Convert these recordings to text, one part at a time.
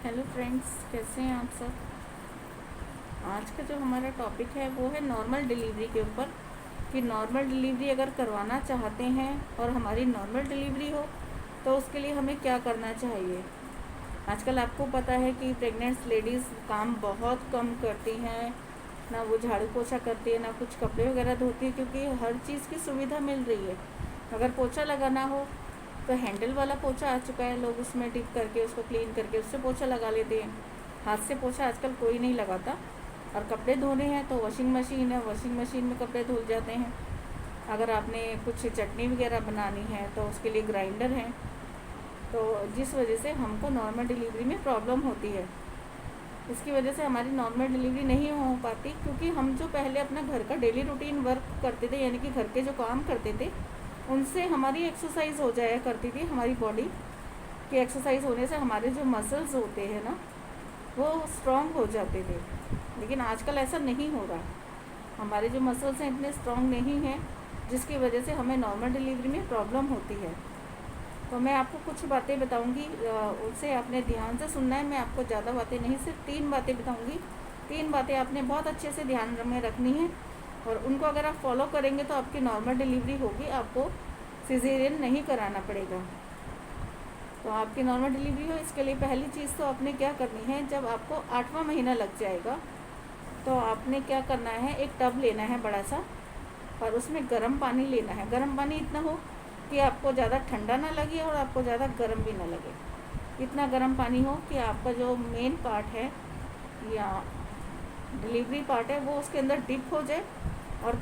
Hello friends, कैसे हैं आप सब। आज का जो हमारा टॉपिक है वो है नॉर्मल डिलीवरी के ऊपर कि नॉर्मल डिलीवरी अगर करवाना चाहते हैं और हमारी नॉर्मल डिलीवरी हो तो उसके लिए हमें क्या करना चाहिए। आजकल आपको पता है कि प्रेग्नेंट्स लेडीज़ काम बहुत कम करती हैं, ना वो झाड़ू पोछा करती है ना कुछ कपड़े वगैरह धोती है, क्योंकि हर चीज़ की सुविधा मिल रही है। अगर पोछा लगाना हो तो हैंडल वाला पोछा आ चुका है, लोग उसमें डिप करके उसको क्लीन करके उससे पोछा लगा लेते हैं। हाथ से पोछा आजकल कोई नहीं लगाता। और कपड़े धोने हैं तो वॉशिंग मशीन है, वॉशिंग मशीन में कपड़े धुल जाते हैं। अगर आपने कुछ चटनी वगैरह बनानी है तो उसके लिए ग्राइंडर है। तो जिस वजह से हमको नॉर्मल डिलीवरी में प्रॉब्लम होती है, इसकी वजह से हमारी नॉर्मल डिलीवरी नहीं हो पाती, क्योंकि हम जो पहले अपना घर का डेली रूटीन वर्क करते थे, यानी कि घर के जो काम करते थे, उनसे हमारी एक्सरसाइज हो जाया करती थी। हमारी बॉडी की एक्सरसाइज होने से हमारे जो मसल्स होते हैं ना, वो स्ट्रॉन्ग हो जाते थे। लेकिन आजकल ऐसा नहीं हो रहा, हमारे जो मसल्स हैं इतने स्ट्रॉन्ग नहीं हैं, जिसकी वजह से हमें नॉर्मल डिलीवरी में प्रॉब्लम होती है। तो मैं आपको कुछ बातें बताऊंगी, उसे आपने ध्यान से सुनना है। मैं आपको ज़्यादा बातें नहीं, सिर्फ 3 बातें बताऊंगी। 3 बातें आपने बहुत अच्छे से ध्यान में रखनी है, और उनको अगर आप फॉलो करेंगे तो आपकी नॉर्मल डिलीवरी होगी, आपको सिजेरियन नहीं कराना पड़ेगा। तो आपकी नॉर्मल डिलीवरी हो, इसके लिए पहली चीज़ तो आपने क्या करनी है, जब आपको 8वां महीना लग जाएगा तो आपने क्या करना है, एक टब लेना है बड़ा सा, और उसमें गर्म पानी लेना है। गर्म पानी इतना हो कि आपको ज़्यादा ठंडा ना लगे और आपको ज़्यादा गर्म भी ना लगे। इतना गर्म पानी हो कि आपका जो मेन पार्ट है या डिलीवरी पार्ट है वो उसके अंदर डिप हो जाए, और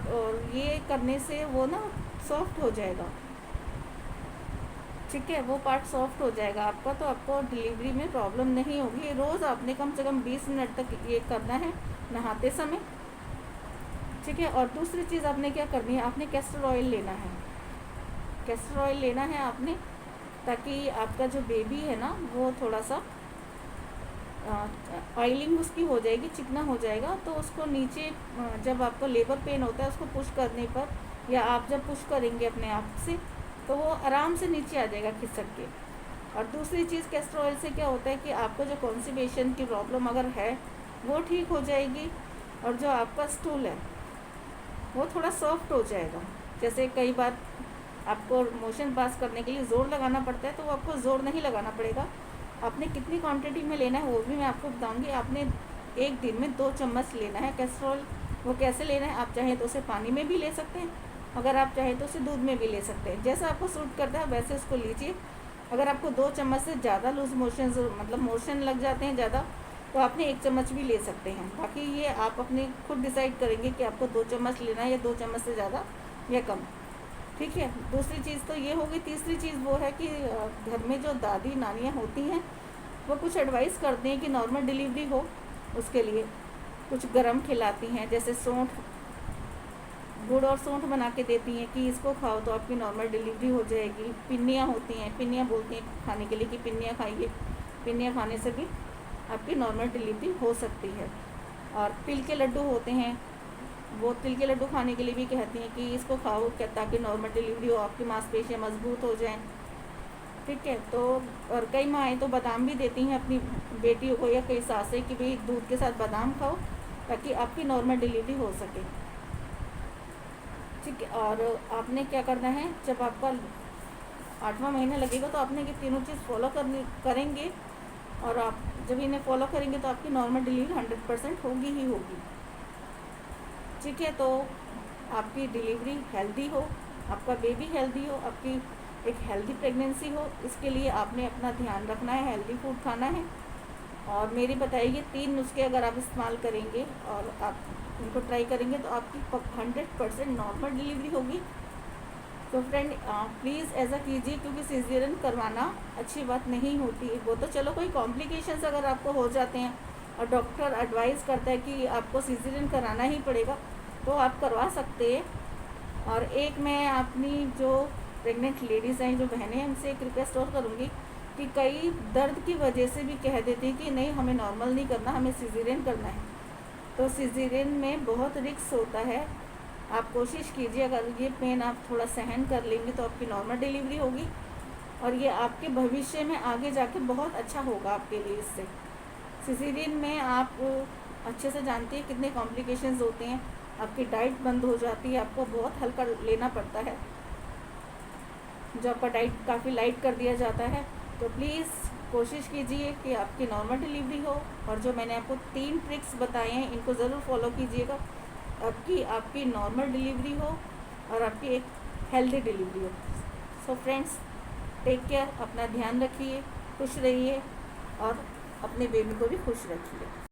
ये करने से वो ना सॉफ्ट हो जाएगा। ठीक है, वो पार्ट सॉफ्ट हो जाएगा आपका, तो आपको डिलीवरी में प्रॉब्लम नहीं होगी। रोज़ आपने कम से कम 20 मिनट तक ये करना है नहाते समय। ठीक है, और दूसरी चीज़ आपने क्या करनी है, आपने कैस्टर ऑयल लेना है। कैस्टर ऑयल लेना है आपने, ताकि आपका जो बेबी है ना वो थोड़ा सा ऑयलिंग उसकी हो जाएगी, चिकना हो जाएगा। तो उसको नीचे जब आपको लेबर पेन होता है उसको पुश करने पर, या आप जब पुश करेंगे अपने आप से, तो वो आराम से नीचे आ जाएगा खिसक के। और दूसरी चीज़, कैस्टर ऑयल से क्या होता है कि आपको जो कॉन्स्टिपेशन की प्रॉब्लम अगर है वो ठीक हो जाएगी, और जो आपका स्टूल है वो थोड़ा सॉफ्ट हो जाएगा। जैसे कई बार आपको मोशन पास करने के लिए ज़ोर लगाना पड़ता है, तो वो आपको ज़ोर नहीं लगाना पड़ेगा। आपने कितनी क्वांटिटी में लेना है वो भी मैं आपको बताऊंगी। आपने एक दिन में 2 चम्मच लेना है कैस्टर ऑयल। वो कैसे लेना है, आप चाहें तो उसे पानी में भी ले सकते हैं, अगर आप चाहें तो उसे दूध में भी ले सकते हैं, जैसा आपको सूट करता है वैसे उसको लीजिए। अगर आपको 2 चम्मच से ज़्यादा लूज मोशन, मतलब मोशन लग जाते हैं ज़्यादा, तो आपने 1 चम्मच भी ले सकते हैं। बाकी ये आप अपने खुद डिसाइड करेंगे कि आपको 2 चम्मच लेना है या 2 चम्मच से ज़्यादा या कम। ठीक है, दूसरी चीज़ तो ये होगी। तीसरी चीज़ वो है कि घर में जो दादी नानियाँ होती हैं वो कुछ एडवाइस करती हैं कि नॉर्मल डिलीवरी हो उसके लिए कुछ गरम खिलाती हैं, जैसे सौंठ, गुड़ और सौंठ बना के देती हैं कि इसको खाओ तो आपकी नॉर्मल डिलीवरी हो जाएगी। पिन्नियाँ होती हैं, पिन्नियाँ बोलती हैं खाने के लिए कि पिन्नियाँ खाइए, पिन्नियाँ खाने से भी आपकी नॉर्मल डिलीवरी हो सकती है। और तिल के लड्डू होते हैं, वो तिल के लड्डू खाने के लिए भी कहती हैं कि इसको खाओ क्या, ताकि नॉर्मल डिलीवरी हो, आपकी मांसपेशियाँ मजबूत हो जाएं। ठीक है, तो और कई माएँ तो बादाम भी देती हैं अपनी बेटियों को, या कई सासें कि भाई दूध के साथ बादाम खाओ ताकि आपकी नॉर्मल डिलीवरी हो सके। ठीक है, और आपने क्या करना है, जब आपका 8वां महीना लगेगा तो आपने ये तीनों चीज़ फॉलो करेंगे, और आप जब इन्हें फॉलो करेंगे तो आपकी नॉर्मल डिलीवरी 100% होगी ही होगी। ठीक है, तो आपकी डिलीवरी हेल्दी हो, आपका बेबी हेल्दी हो, आपकी एक हेल्दी प्रेगनेंसी हो, इसके लिए आपने अपना ध्यान रखना है, हेल्दी फूड खाना है। और मेरी बताई ये 3 नुस्खे अगर आप इस्तेमाल करेंगे और आप उनको ट्राई करेंगे तो आपकी 100% नॉर्मल डिलीवरी होगी। तो फ्रेंड प्लीज़ ऐसा कीजिए, क्योंकि सिजेरियन करवाना अच्छी बात नहीं होती। वो तो चलो कोई कॉम्प्लिकेशंस अगर आपको हो जाते हैं और डॉक्टर एडवाइस करता है कि आपको सिजेरियन कराना ही पड़ेगा, तो आप करवा सकते हैं। और एक मैं अपनी जो प्रेग्नेंट लेडीज़ हैं, जो बहनें हैं, उनसे एक रिक्वेस्ट और करूँगी कि कई दर्द की वजह से भी कह देती हैं कि नहीं हमें नॉर्मल नहीं करना, हमें सिजेरियन करना है। तो सिजेरियन में बहुत रिस्क होता है। आप कोशिश कीजिए, अगर ये पेन आप थोड़ा सहन कर लेंगे तो आपकी नॉर्मल डिलीवरी होगी, और ये आपके भविष्य में आगे जाके बहुत अच्छा होगा आपके लिए इससे। सिजेरियन में आप अच्छे से जानती हैं कितने कॉम्प्लिकेशंस होते हैं, आपकी डाइट बंद हो जाती है, आपको बहुत हल्का लेना पड़ता है, जो आपका डाइट काफ़ी लाइट कर दिया जाता है। तो प्लीज़ कोशिश कीजिए कि आपकी नॉर्मल डिलीवरी हो, और जो मैंने आपको 3 ट्रिक्स बताए हैं इनको ज़रूर फॉलो कीजिएगा, आपकी नॉर्मल डिलीवरी हो और आपकी एक हेल्दी डिलीवरी हो। सो फ्रेंड्स, टेक केयर, अपना ध्यान रखिए, खुश रहिए और अपने बेबी को भी खुश रखिए।